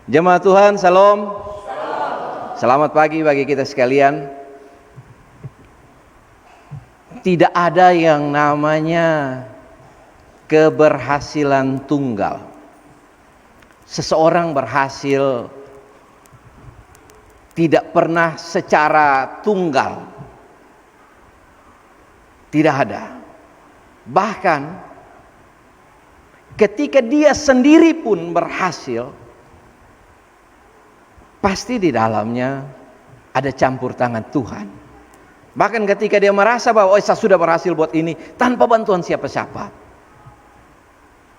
Jemaat Tuhan, salam. Selamat pagi bagi kita sekalian. Tidak ada yang namanya keberhasilan tunggal. Seseorang berhasil tidak pernah secara tunggal. Tidak ada. Bahkan ketika dia sendiri pun berhasil, pasti di dalamnya ada campur tangan Tuhan. Bahkan ketika dia merasa bahwa saya sudah berhasil buat ini tanpa bantuan siapa-siapa,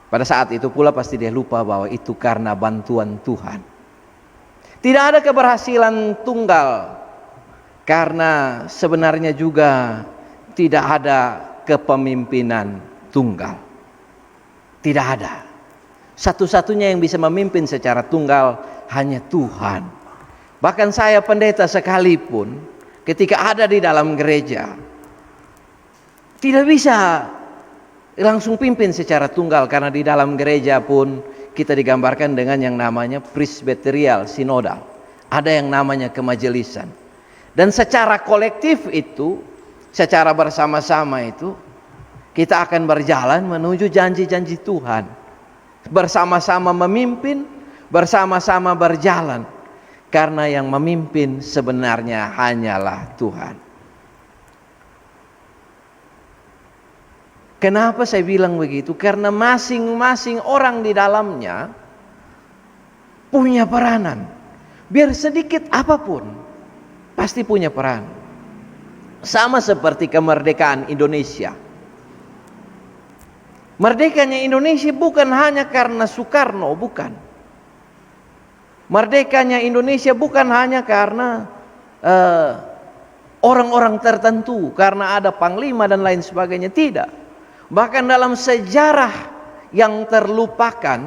pada saat itu pula pasti dia lupa bahwa itu karena bantuan Tuhan. Tidak ada keberhasilan tunggal karena sebenarnya juga tidak ada kepemimpinan tunggal. Tidak ada. Satu-satunya yang bisa memimpin secara tunggal hanya Tuhan. Bahkan saya pendeta sekalipun, ketika ada di dalam gereja, tidak bisa langsung pimpin secara tunggal, karena di dalam gereja pun kita digambarkan dengan yang namanya presbyterial sinodal. Ada yang namanya kemajelisan. Dan secara kolektif itu, secara bersama-sama itu, kita akan berjalan menuju janji-janji Tuhan. Bersama-sama memimpin, bersama-sama berjalan, karena yang memimpin sebenarnya hanyalah Tuhan. Kenapa saya bilang begitu? Karena masing-masing orang di dalamnya punya peranan. Biar sedikit apapun, pasti punya peran. Sama seperti kemerdekaan Indonesia. Merdekanya Indonesia bukan hanya karena Soekarno, bukan. Merdekanya Indonesia bukan hanya karena orang-orang tertentu, karena ada panglima dan lain sebagainya, tidak. Bahkan dalam sejarah yang terlupakan,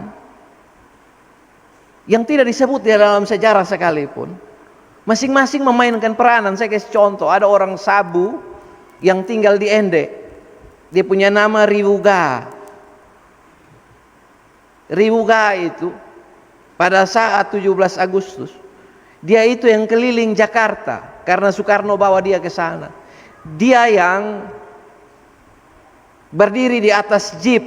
yang tidak disebut di dalam sejarah sekalipun, masing-masing memainkan peranan. Saya kasih contoh, ada orang Sabu yang tinggal di Ende, dia punya nama Riwuga. Riwuga itu pada saat 17 Agustus, dia itu yang keliling Jakarta karena Soekarno bawa dia ke sana. Dia yang berdiri di atas jeep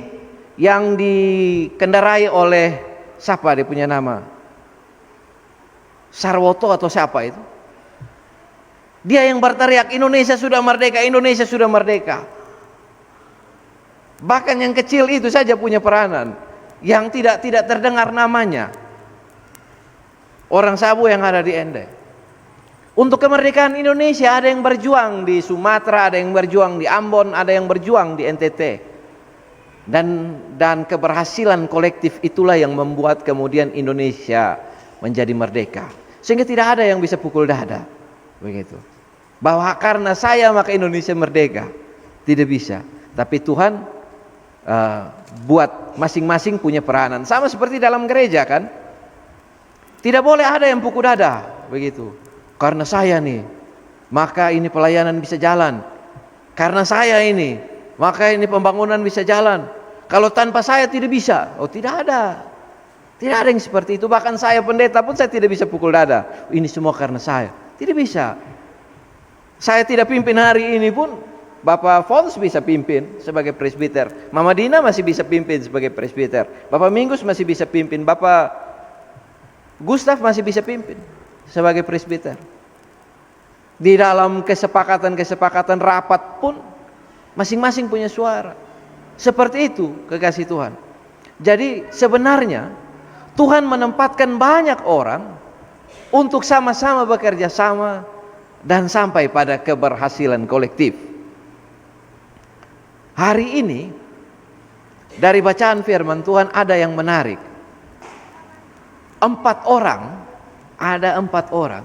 yang dikendarai oleh siapa, dia punya nama Sarwoto atau siapa itu. Dia yang berteriak, Indonesia sudah merdeka, Indonesia sudah merdeka. Bahkan yang kecil itu saja punya peranan, yang tidak terdengar namanya. Orang Sabu yang ada di Ende. Untuk kemerdekaan Indonesia ada yang berjuang di Sumatera, ada yang berjuang di Ambon, ada yang berjuang di NTT. Dan keberhasilan kolektif itulah yang membuat kemudian Indonesia menjadi merdeka. Sehingga tidak ada yang bisa pukul dada. Begitu. Bahwa karena saya maka Indonesia merdeka. Tidak bisa. Tapi Tuhan buat masing-masing punya peranan. Sama seperti dalam gereja kan. Tidak boleh ada yang pukul dada, begitu. Karena saya nih, maka ini pelayanan bisa jalan. Karena saya ini, maka ini pembangunan bisa jalan. Kalau tanpa saya tidak bisa. Oh, tidak ada. Tidak ada yang seperti itu. Bahkan saya pendeta pun saya tidak bisa pukul dada. Ini semua karena saya. Tidak bisa. Saya tidak pimpin hari ini pun, Bapak Fons bisa pimpin sebagai presbiter. Mama Dina masih bisa pimpin sebagai presbiter. Bapak Minggus masih bisa pimpin. Bapak Gustaf masih bisa pimpin sebagai presbiter. Di dalam kesepakatan rapat pun masing-masing punya suara. Seperti itu kekasih Tuhan. Jadi sebenarnya Tuhan menempatkan banyak orang untuk sama-sama bekerja sama dan sampai pada keberhasilan kolektif. Hari ini dari bacaan firman Tuhan ada yang menarik. 4 orang, ada 4 orang.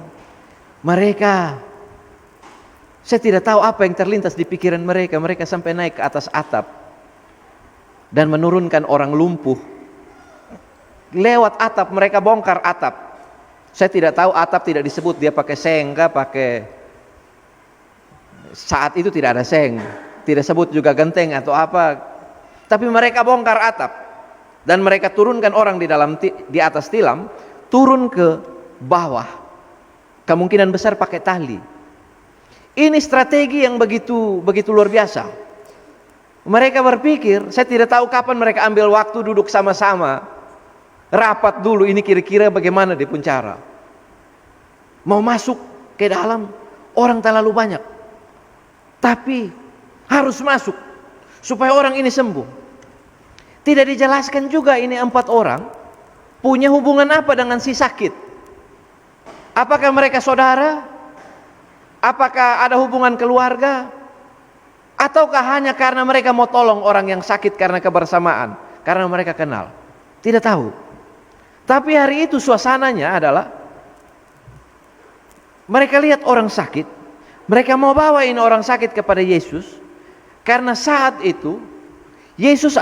Mereka, saya tidak tahu apa yang terlintas di pikiran mereka. Mereka sampai naik ke atas atap dan menurunkan orang lumpuh. Lewat atap, mereka bongkar atap. Saya tidak tahu, atap tidak disebut dia pakai seng, pakai, saat itu tidak ada seng, tidak sebut juga genteng atau apa. Tapi mereka bongkar atap dan mereka turunkan orang di atas tilam turun ke bawah. Kemungkinan besar pakai tali. Ini strategi yang begitu luar biasa. Mereka berpikir, saya tidak tahu kapan mereka ambil waktu duduk sama-sama, rapat dulu ini kira-kira bagaimana di penjara. Mau masuk ke dalam, orang terlalu banyak. Tapi harus masuk supaya orang ini sembuh. Tidak dijelaskan juga ini 4 orang punya hubungan apa dengan si sakit. Apakah mereka saudara? Apakah ada hubungan keluarga? Ataukah hanya karena mereka mau tolong orang yang sakit karena kebersamaan? Karena mereka kenal? Tidak tahu. Tapi hari itu suasananya adalah mereka lihat orang sakit. Mereka mau bawa ini orang sakit kepada Yesus. Karena saat itu Yesus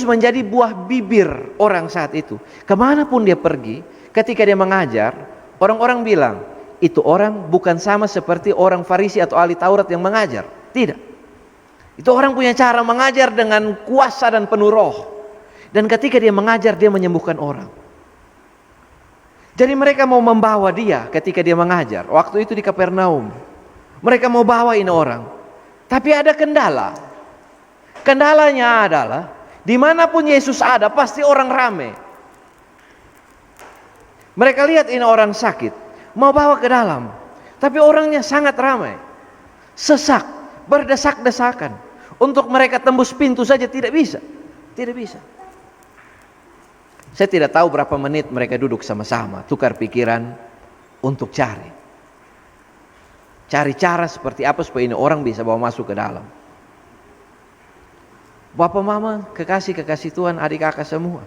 menjadi buah bibir orang saat itu. Kemanapun dia pergi, ketika dia mengajar, orang-orang bilang, itu orang bukan sama seperti orang Farisi atau ahli Taurat yang mengajar. Tidak. Itu orang punya cara mengajar dengan kuasa dan penuh roh. Dan ketika dia mengajar, dia menyembuhkan orang. Jadi mereka mau membawa dia ketika dia mengajar. Waktu itu di Kapernaum. Mereka mau bawa ini orang. Tapi ada kendala. Kendalanya adalah, dimanapun Yesus ada, pasti orang ramai. Mereka lihat ini orang sakit, mau bawa ke dalam, tapi orangnya sangat ramai, sesak, berdesak-desakan. Untuk mereka tembus pintu saja tidak bisa, tidak bisa. Saya tidak tahu berapa menit mereka duduk sama-sama, tukar pikiran untuk cari cara seperti apa supaya ini orang bisa bawa masuk ke dalam. Bapak mama, kekasih Tuhan, adik kakak semua,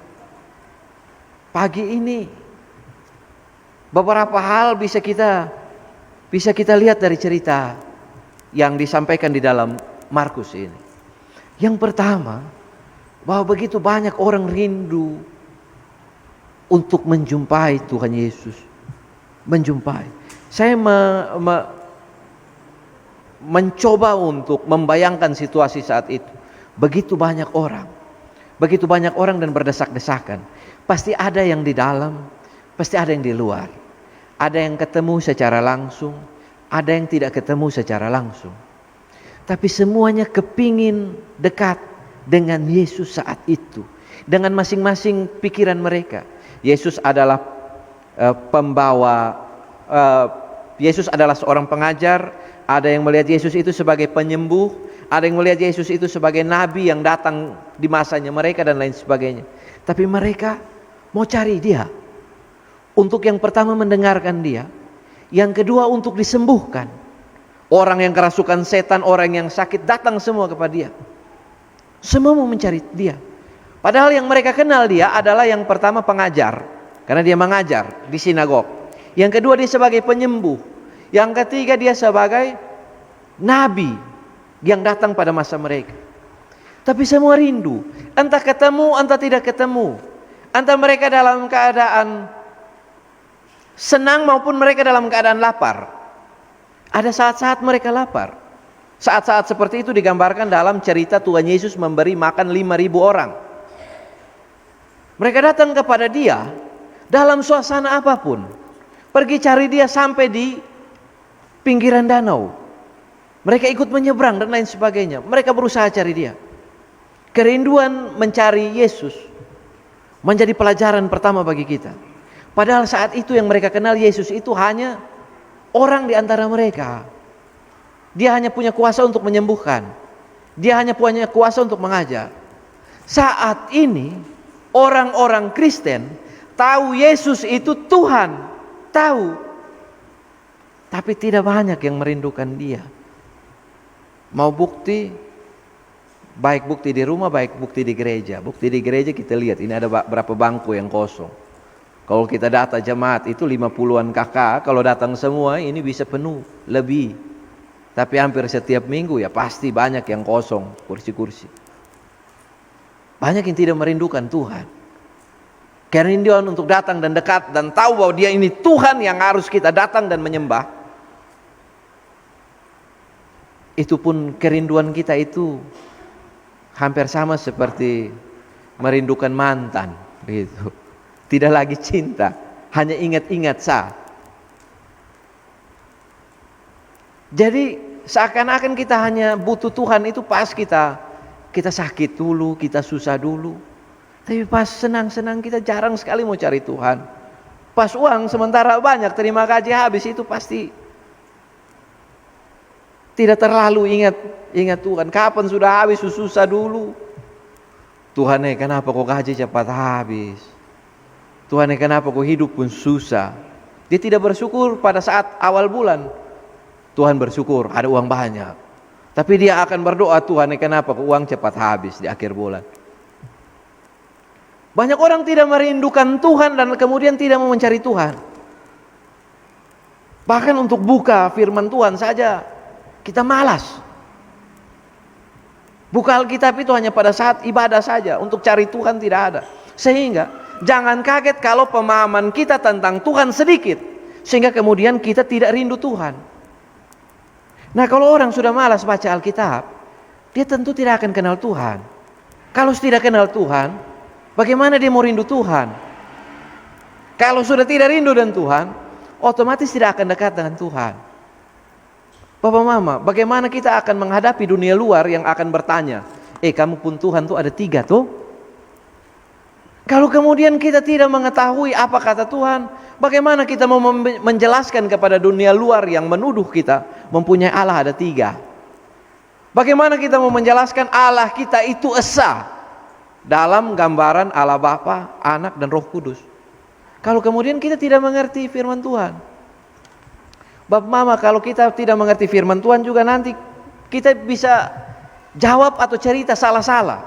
pagi ini beberapa hal bisa kita lihat dari cerita yang disampaikan di dalam Markus ini. Yang pertama, bahwa begitu banyak orang rindu untuk menjumpai Tuhan Yesus. Menjumpai. Saya mencoba untuk membayangkan situasi saat itu. Begitu banyak orang dan berdesak-desakan. Pasti ada yang di dalam, pasti ada yang di luar. Ada yang ketemu secara langsung, ada yang tidak ketemu secara langsung. Tapi semuanya kepingin dekat dengan Yesus saat itu. Dengan masing-masing pikiran mereka. Yesus adalah Yesus adalah seorang pengajar. Ada yang melihat Yesus itu sebagai penyembuh. Ada yang melihat Yesus itu sebagai nabi yang datang di masanya mereka dan lain sebagainya. Tapi mereka mau cari dia. Untuk yang pertama mendengarkan dia. Yang kedua untuk disembuhkan. Orang yang kerasukan setan, orang yang sakit datang semua kepada dia. Semua mau mencari dia. Padahal yang mereka kenal dia adalah yang pertama pengajar. Karena dia mengajar di sinagog. Yang kedua dia sebagai penyembuh. Yang ketiga dia sebagai nabi yang datang pada masa mereka. Tapi semua rindu. Entah ketemu, entah tidak ketemu. Entah mereka dalam keadaan senang maupun mereka dalam keadaan lapar. Ada saat-saat mereka lapar. Saat-saat seperti itu digambarkan dalam cerita Tuhan Yesus memberi makan 5.000 orang. Mereka datang kepada dia dalam suasana apapun. Pergi cari dia sampai di pinggiran danau. Mereka ikut menyeberang dan lain sebagainya. Mereka berusaha cari dia. Kerinduan mencari Yesus menjadi pelajaran pertama bagi kita. Padahal saat itu yang mereka kenal Yesus itu hanya orang di antara mereka. Dia hanya punya kuasa untuk menyembuhkan. Dia hanya punya kuasa untuk mengajar. Saat ini orang-orang Kristen tahu Yesus itu Tuhan. Tahu. Tapi tidak banyak yang merindukan dia. Mau bukti, baik bukti di rumah, baik bukti di gereja. Bukti di gereja kita lihat, ini ada berapa bangku yang kosong. Kalau kita data jemaat itu 50-an kakak, kalau datang semua ini bisa penuh, lebih. Tapi hampir setiap minggu ya pasti banyak yang kosong, kursi-kursi. Banyak yang tidak merindukan Tuhan. Kerinduan untuk datang dan dekat dan tahu bahwa dia ini Tuhan yang harus kita datang dan menyembah. Itu pun kerinduan kita itu hampir sama seperti merindukan mantan. Begitu. Tidak lagi cinta, hanya ingat-ingat sah. Jadi seakan-akan kita hanya butuh Tuhan itu pas kita sakit dulu, kita susah dulu. Tapi pas senang-senang kita jarang sekali mau cari Tuhan. Pas uang sementara banyak, terima gaji habis, itu pasti tidak terlalu ingat Tuhan. Kapan sudah habis, susah dulu. Tuhan kenapa kok gaji cepat habis? Tuhan kenapa kok hidup pun susah? Dia tidak bersyukur pada saat awal bulan. Tuhan bersyukur ada uang banyak. Tapi dia akan berdoa, Tuhan kenapa kok uang cepat habis di akhir bulan? Banyak orang tidak merindukan Tuhan dan kemudian tidak mau mencari Tuhan. Bahkan untuk buka firman Tuhan saja kita malas. Buka Alkitab itu hanya pada saat ibadah saja, untuk cari Tuhan tidak ada. Sehingga jangan kaget kalau pemahaman kita tentang Tuhan sedikit, sehingga kemudian kita tidak rindu Tuhan. Nah, kalau orang sudah malas baca Alkitab, dia tentu tidak akan kenal Tuhan. Kalau tidak kenal Tuhan, bagaimana dia mau rindu Tuhan? Kalau sudah tidak rindu dengan Tuhan, otomatis tidak akan dekat dengan Tuhan. Bapak Mama, bagaimana kita akan menghadapi dunia luar yang akan bertanya, kamu pun Tuhan tuh ada 3 tuh? Kalau kemudian kita tidak mengetahui apa kata Tuhan, bagaimana kita mau menjelaskan kepada dunia luar yang menuduh kita mempunyai Allah ada 3? Bagaimana kita mau menjelaskan Allah kita itu esa dalam gambaran Allah Bapa, Anak dan Roh Kudus, kalau kemudian kita tidak mengerti firman Tuhan? Bapak Mama, kalau kita tidak mengerti firman Tuhan juga nanti kita bisa jawab atau cerita salah-salah.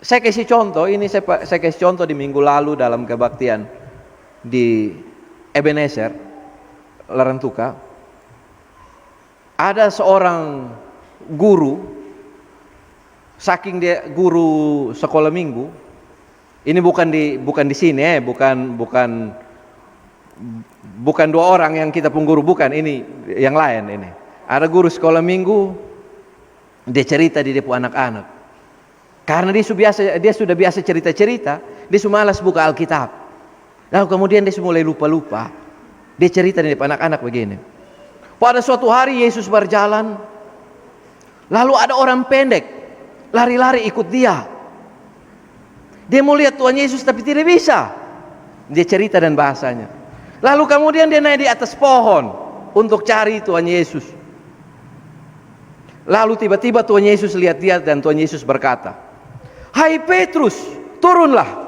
Saya kasih contoh, saya kasih contoh di minggu lalu dalam kebaktian di Ebenezer, Larantuka. Ada seorang guru, saking dia guru sekolah minggu. Ini bukan di sini, bukan 2 orang yang kita pun guru, bukan, ini yang lain ini. Ada guru sekolah minggu, dia cerita di depan anak-anak. Karena dia sudah biasa cerita-cerita, dia sudah malas buka Alkitab. Lalu kemudian dia mulai lupa-lupa. Dia cerita di depan anak-anak begini. Pada suatu hari Yesus berjalan, lalu ada orang pendek lari-lari ikut dia. Dia mau lihat Tuhan Yesus tapi tidak bisa. Dia cerita dan bahasanya. Lalu kemudian dia naik di atas pohon untuk cari Tuhan Yesus. Lalu tiba-tiba Tuhan Yesus lihat dia dan Tuhan Yesus berkata, "Hai Petrus, turunlah."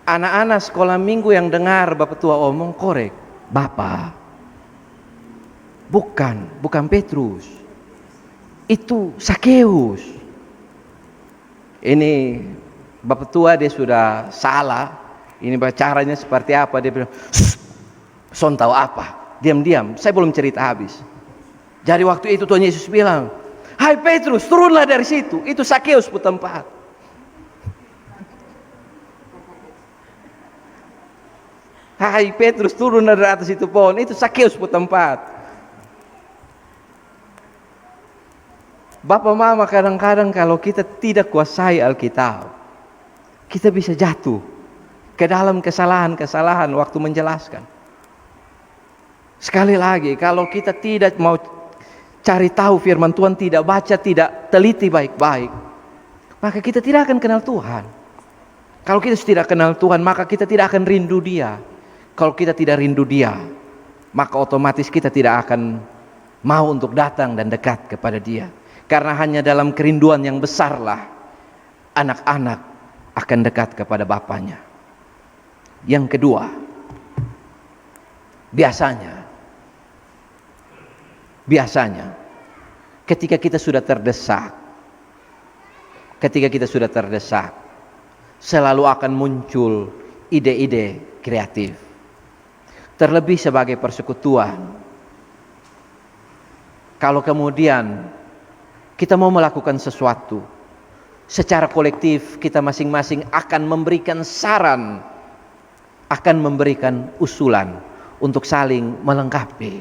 Anak-anak sekolah minggu yang dengar Bapak Tua omong korek, "Bapak, bukan Petrus, itu Sakeus." Ini Bapak Tua dia sudah salah. Ini caranya seperti apa? Dia bilang, "Son tahu apa? Diam-diam, saya belum cerita habis." Jadi waktu itu Tuhan Yesus bilang, "Hai Petrus, turunlah dari situ. Itu Sakeus pun tempat." Hai Petrus, turunlah dari atas itu pohon. Itu Sakeus pun tempat. Bapak Mama, kadang-kadang kalau kita tidak kuasai Alkitab, kita bisa jatuh ke dalam kesalahan-kesalahan waktu menjelaskan. Sekali lagi, kalau kita tidak mau cari tahu firman Tuhan, tidak baca, tidak teliti baik-baik, maka kita tidak akan kenal Tuhan. Kalau kita tidak kenal Tuhan, maka kita tidak akan rindu Dia. Kalau kita tidak rindu Dia, maka otomatis kita tidak akan mau untuk datang dan dekat kepada Dia. Karena hanya dalam kerinduan yang besarlah anak-anak akan dekat kepada Bapaknya. Yang kedua, biasanya ketika kita sudah terdesak, selalu akan muncul ide-ide kreatif. Terlebih sebagai persekutuan. Kalau kemudian kita mau melakukan sesuatu, secara kolektif kita masing-masing akan memberikan saran, akan memberikan usulan untuk saling melengkapi.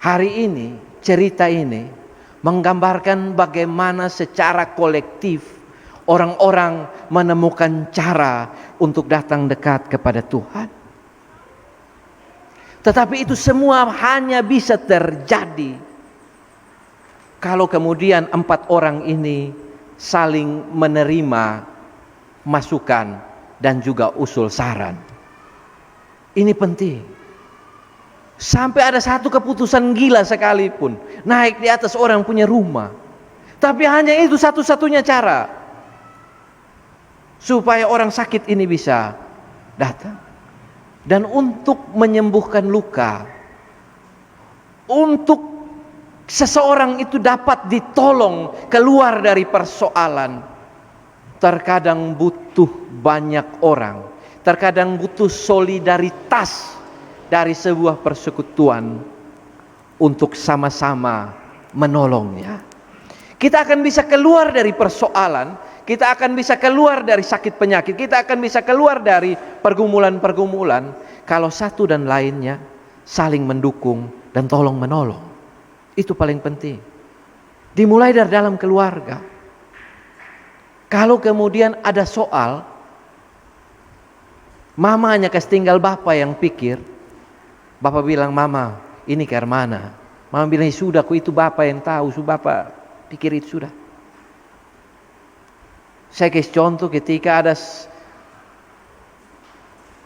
Hari ini, cerita ini menggambarkan bagaimana secara kolektif orang-orang menemukan cara untuk datang dekat kepada Tuhan. Tetapi itu semua hanya bisa terjadi kalau kemudian 4 orang ini saling menerima masukan dan juga usul saran. Ini penting. Sampai ada satu keputusan gila sekalipun, naik di atas orang punya rumah. Tapi hanya itu satu-satunya cara supaya orang sakit ini bisa datang. Dan untuk menyembuhkan luka, untuk seseorang itu dapat ditolong keluar dari persoalan, terkadang butuh banyak orang, terkadang butuh solidaritas dari sebuah persekutuan untuk sama-sama menolongnya. Kita akan bisa keluar dari persoalan, kita akan bisa keluar dari sakit penyakit, kita akan bisa keluar dari pergumulan-pergumulan kalau satu dan lainnya saling mendukung dan tolong menolong. Itu paling penting. Dimulai dari dalam keluarga. Kalau kemudian ada soal, mamanya tinggal bapak yang pikir, bapak bilang, mama ini ke mana? Mama bilang, sudah ku itu bapak yang tahu, bapak pikir itu sudah. Saya kasih contoh ketika ada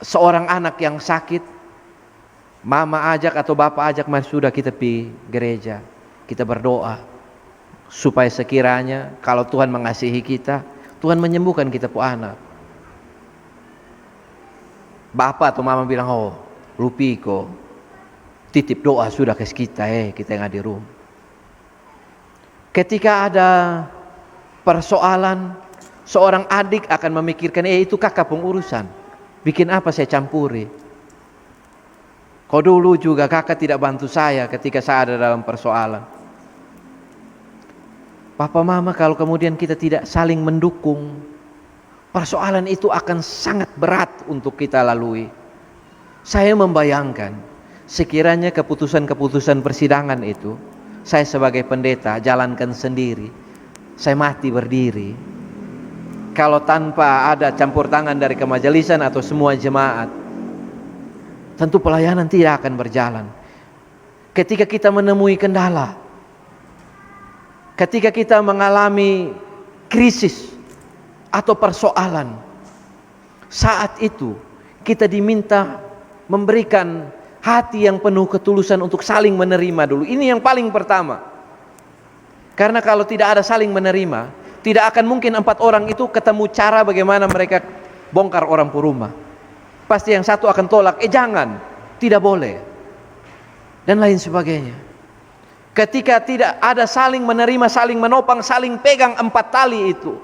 seorang anak yang sakit, mama ajak atau bapak ajak, mari sudah kita pergi gereja, kita berdoa supaya sekiranya kalau Tuhan mengasihi kita, Tuhan menyembuhkan kita pu anak. Bapak atau mama bilang, oh lupi kok, titip doa sudah ke kita kita yang ada di rumah. Ketika ada persoalan, seorang adik akan memikirkan, itu kakak pengurusan, bikin apa saya campuri. Kau dulu juga kakak tidak bantu saya ketika saya ada dalam persoalan. Papa mama kalau kemudian kita tidak saling mendukung, persoalan itu akan sangat berat untuk kita lalui. Saya membayangkan sekiranya keputusan-keputusan persidangan itu saya sebagai pendeta jalankan sendiri, saya mati berdiri. Kalau tanpa ada campur tangan dari kemajelisan atau semua jemaat, tentu pelayanan tidak akan berjalan. Ketika kita menemui kendala, ketika kita mengalami krisis atau persoalan, saat itu kita diminta memberikan hati yang penuh ketulusan untuk saling menerima dulu. Ini yang paling pertama. Karena kalau tidak ada saling menerima, tidak akan mungkin 4 orang itu ketemu cara bagaimana mereka bongkar orang pu rumah. Pasti yang satu akan tolak, jangan, tidak boleh, dan lain sebagainya. Ketika tidak ada saling menerima, saling menopang, saling pegang 4 tali itu,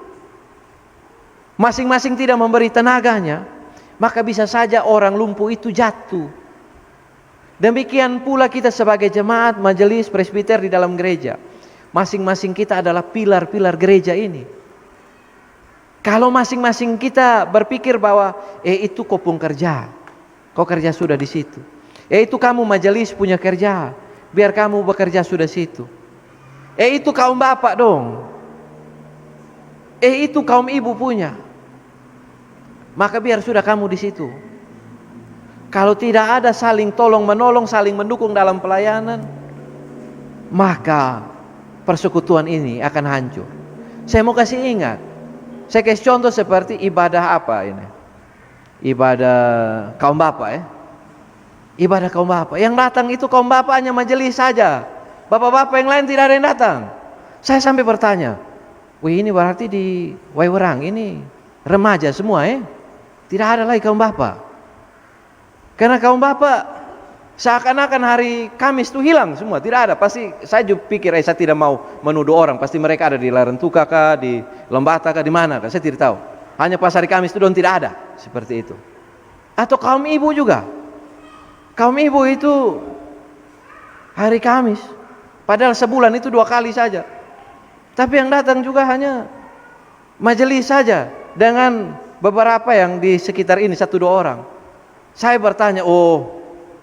masing-masing tidak memberi tenaganya, maka bisa saja orang lumpuh itu jatuh. Demikian pula kita sebagai jemaat, majelis, presbiter di dalam gereja, masing-masing kita adalah pilar-pilar gereja ini. Kalau masing-masing kita berpikir bahwa itu kopong kerja, kau kerja sudah di situ. Itu kamu majelis punya kerja, biar kamu bekerja sudah situ. Itu kaum bapak dong. Itu kaum ibu punya. Maka biar sudah kamu di situ. Kalau tidak ada saling tolong menolong, saling mendukung dalam pelayanan, maka persekutuan ini akan hancur. Saya mau kasih ingat. Saya kasih contoh seperti ibadah apa ini? Ibadah kaum bapak Ibadah kaum bapak. Yang datang itu kaum bapak hanya majelis saja. Bapak-bapak yang lain tidak ada yang datang. Saya sampai bertanya, wih ini berarti di Waiwerang ini remaja semua Tidak ada lagi kaum bapak. Karena kaum bapak seakan-akan hari Kamis itu hilang semua, tidak ada. Pasti saya juga pikir, saya tidak mau menuduh orang, pasti mereka ada di Larantuka kah, di Lembata kah, di mana kah, saya tidak tahu. Hanya pas hari Kamis itu don tidak ada, seperti itu. Atau kaum ibu juga. Kaum ibu itu hari Kamis, padahal sebulan itu 2 kali saja. Tapi yang datang juga hanya majelis saja dengan beberapa yang di sekitar ini 1-2 orang. Saya bertanya,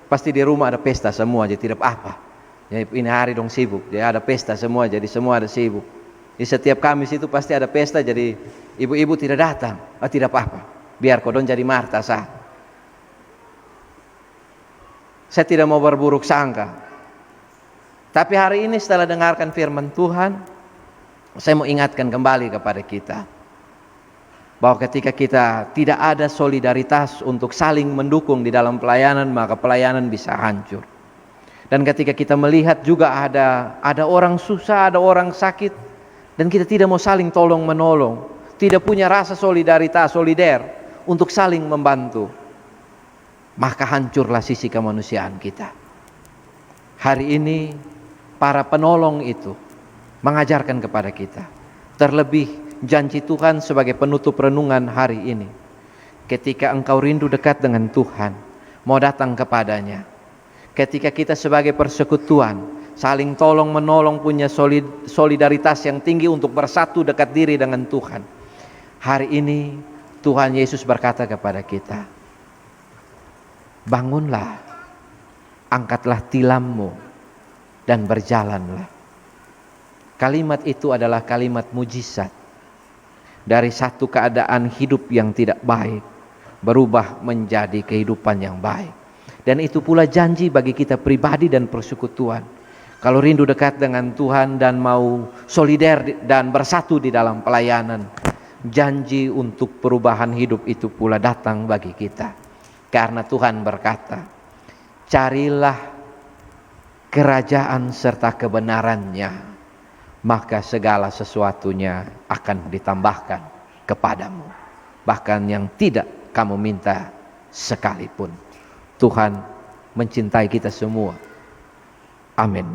pasti di rumah ada pesta semua aja, tidak apa. Ya, ini hari dong sibuk, ya ada pesta semua, jadi semua ada sibuk. Di setiap Kamis itu pasti ada pesta, jadi ibu-ibu tidak datang. Tidak apa-apa, biar kodon jadi Marta sah. Saya tidak mau berburuk sangka. Tapi hari ini setelah dengarkan firman Tuhan, saya mau ingatkan kembali kepada kita bahwa ketika kita tidak ada solidaritas untuk saling mendukung di dalam pelayanan, maka pelayanan bisa hancur. Dan ketika kita melihat juga ada orang susah, ada orang sakit, dan kita tidak mau saling tolong menolong, tidak punya rasa solidaritas, solider untuk saling membantu, maka hancurlah sisi kemanusiaan kita. Hari ini para penolong itu mengajarkan kepada kita, terlebih janji Tuhan sebagai penutup renungan hari ini. Ketika engkau rindu dekat dengan Tuhan, mau datang kepadanya. Ketika kita sebagai persekutuan saling tolong menolong, punya solidaritas yang tinggi untuk bersatu dekat diri dengan Tuhan. Hari ini Tuhan Yesus berkata kepada kita, bangunlah, angkatlah tilammu dan berjalanlah. Kalimat itu adalah kalimat mujizat. Dari satu keadaan hidup yang tidak baik berubah menjadi kehidupan yang baik. Dan itu pula janji bagi kita pribadi dan persekutuan. Kalau rindu dekat dengan Tuhan dan mau solider dan bersatu di dalam pelayanan, janji untuk perubahan hidup itu pula datang bagi kita. Karena Tuhan berkata, carilah kerajaan serta kebenarannya, maka segala sesuatunya akan ditambahkan kepadamu. Bahkan yang tidak kamu minta sekalipun. Tuhan mencintai kita semua. Amin.